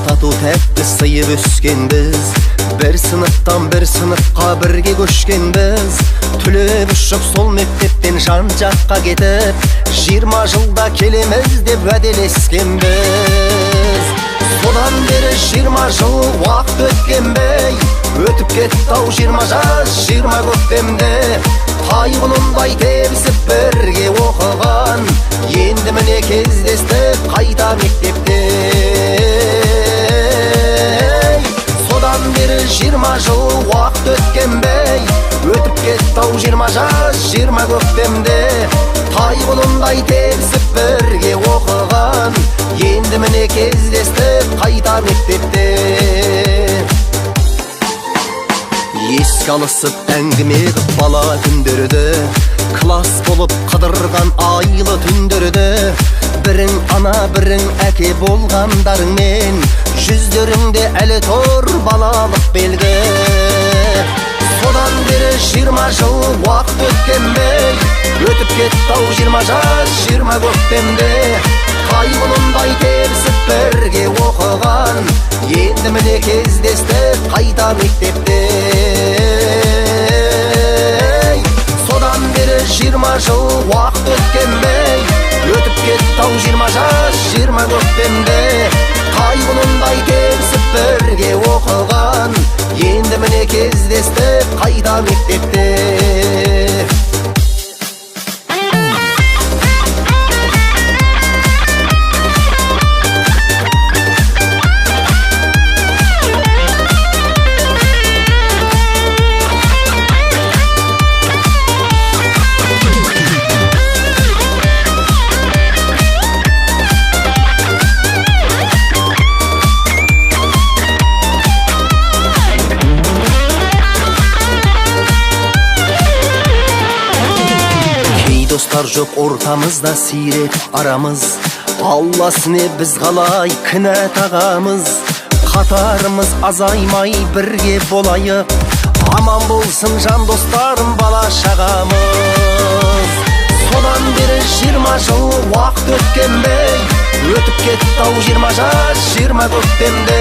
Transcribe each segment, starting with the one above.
тату тәтті сыйып өскенбіз, бір сыныптан бір сыныпқа бірге көшкенбіз. Түлеп ұшып сол мектептен жан жаққа кетіп, 20 жылда келеміз деп уәделескенбіз. Содан бері 20 жыл уақыт өткенбей, өтіп кетті-ау 20 жас 20 көктемде. Тайғұнындай тебісіп бірге оқыған, енді міне кездестік қайта мектепте. Содан бері 20 жыл уақыт өткенбей, өтіп кетті-ау 20 жас 20 көктемде. Тайғұнындай тебісіп бірге оқыған, енді міне кездестік қайта мектепте. Еске алысып әңгіме қып бала күндерді, класс болып қыдырған айлы түндерді. Бірің ана бірің әке болғандарыңмен, жүздеріңде әлі тұр балалық белгі. Содан бері 20 жыл уақыт өткенбей, өтіп кетті-ау 20 жас 20 көктемде. Тайғұнындай тебісіп бірге оқыған, енді міне кездестік қайта мектепте. Содан бері 20 жыл уақыт өткенбей, өтіп кетті-ау 20 жас 20 көктемде. Тайғұнындай тебісіп бірге оқыған, енді міне кездестік қайта мектепте. Достар жоқ ортамызда сиретіп арамыз, Алласыне біз қалай кінә тағамыз. Қатарымыз азаймай бірге болайық, аман болсын жан достарым бала шағамыз. Содан бері 20 жыл уақыт өткенбей, өтіп кетті-ау 20 жас 20 көктемде.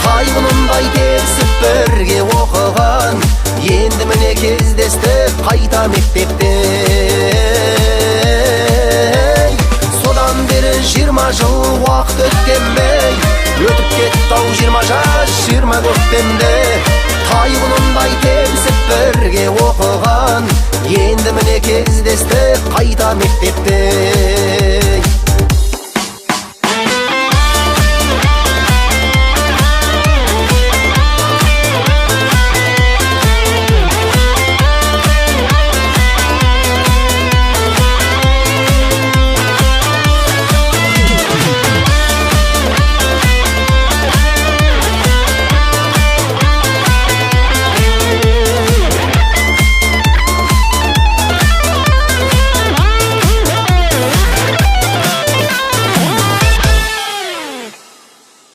Тайғұнындай тебісіп бірге оқыған, енді міне кездестік қайта мектепте. Содан бері 20 жыл уақыт өткенбей, өтіп кетті-ау 20 жас 20 көктемде. Тайғұнындай тебісіп бірге оқыған, енді міне кездестік қайта мектепте.